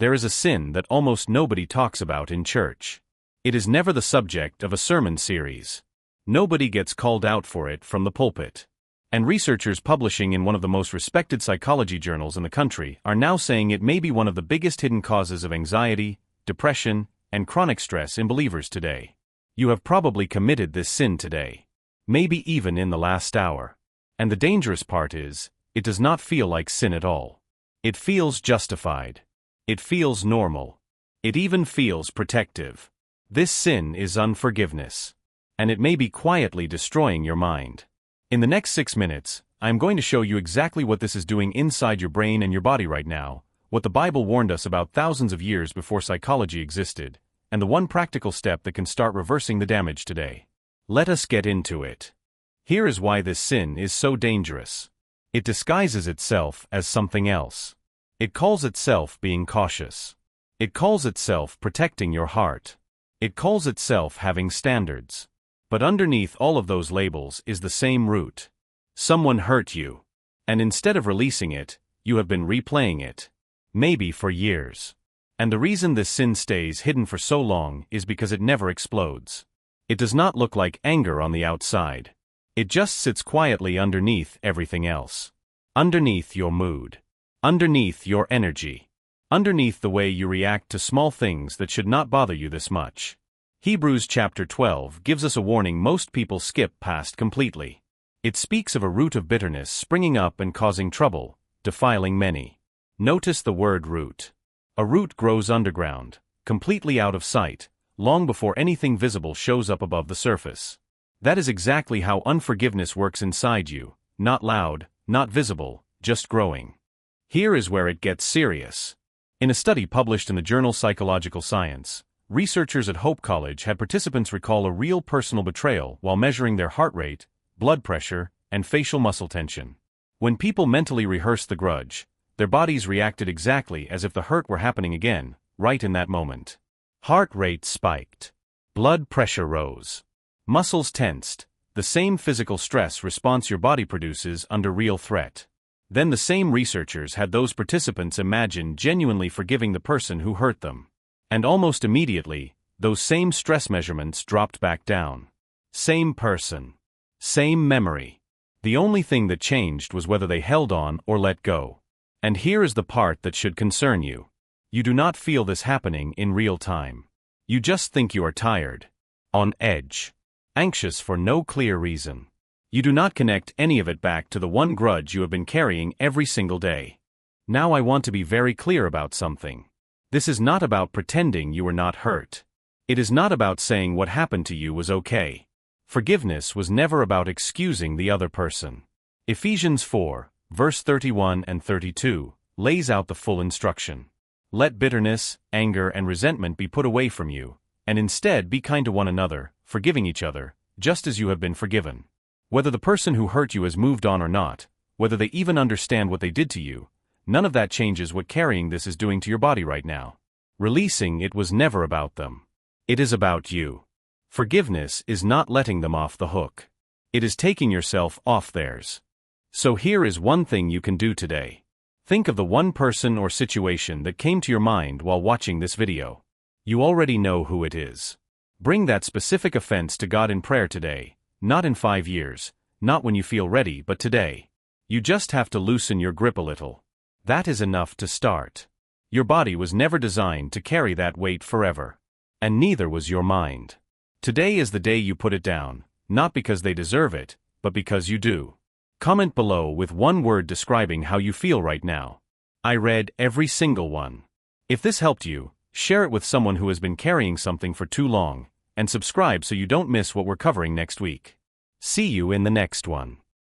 There is a sin that almost nobody talks about in church. It is never the subject of a sermon series. Nobody gets called out for it from the pulpit. And researchers publishing in one of the most respected psychology journals in the country are now saying it may be one of the biggest hidden causes of anxiety, depression, and chronic stress in believers today. You have probably committed this sin today. Maybe even in the last hour. And the dangerous part is, it does not feel like sin at all. It feels justified. It feels normal. It even feels protective. This sin is unforgiveness. And it may be quietly destroying your mind. In the next 6 minutes, I am going to show you exactly what this is doing inside your brain and your body right now, what the Bible warned us about thousands of years before psychology existed, and the one practical step that can start reversing the damage today. Let us get into it. Here is why this sin is so dangerous. It disguises itself as something else. It calls itself being cautious. It calls itself protecting your heart. It calls itself having standards. But underneath all of those labels is the same root. Someone hurt you. And instead of releasing it, you have been replaying it. Maybe for years. And the reason this sin stays hidden for so long is because it never explodes. It does not look like anger on the outside. It just sits quietly underneath everything else. Underneath your mood. Underneath your energy. Underneath the way you react to small things that should not bother you this much. Hebrews chapter 12 gives us a warning most people skip past completely. It speaks of a root of bitterness springing up and causing trouble, defiling many. Notice the word root. A root grows underground, completely out of sight, long before anything visible shows up above the surface. That is exactly how unforgiveness works inside you, not loud, not visible, just growing. Here is where it gets serious. In a study published in the journal Psychological Science, researchers at Hope College had participants recall a real personal betrayal while measuring their heart rate, blood pressure, and facial muscle tension. When people mentally rehearsed the grudge, their bodies reacted exactly as if the hurt were happening again, right in that moment. Heart rate spiked. Blood pressure rose. Muscles tensed, the same physical stress response your body produces under real threat. Then the same researchers had those participants imagine genuinely forgiving the person who hurt them. And almost immediately, those same stress measurements dropped back down. Same person. Same memory. The only thing that changed was whether they held on or let go. And here is the part that should concern you. You do not feel this happening in real time. You just think you are tired. On edge. Anxious for no clear reason. You do not connect any of it back to the one grudge you have been carrying every single day. Now I want to be very clear about something. This is not about pretending you were not hurt. It is not about saying what happened to you was okay. Forgiveness was never about excusing the other person. Ephesians 4, verse 31 and 32, lays out the full instruction. Let bitterness, anger, and resentment be put away from you, and instead be kind to one another, forgiving each other, just as you have been forgiven. Whether the person who hurt you has moved on or not, whether they even understand what they did to you, none of that changes what carrying this is doing to your body right now. Releasing it was never about them. It is about you. Forgiveness is not letting them off the hook. It is taking yourself off theirs. So here is one thing you can do today. Think of the one person or situation that came to your mind while watching this video. You already know who it is. Bring that specific offense to God in prayer today, not in 5 years, not when you feel ready, but today. You just have to loosen your grip a little. That is enough to start. Your body was never designed to carry that weight forever. And neither was your mind. Today is the day you put it down, not because they deserve it, but because you do. Comment below with one word describing how you feel right now. I read every single one. If this helped you, share it with someone who has been carrying something for too long, and subscribe so you don't miss what we're covering next week. See you in the next one.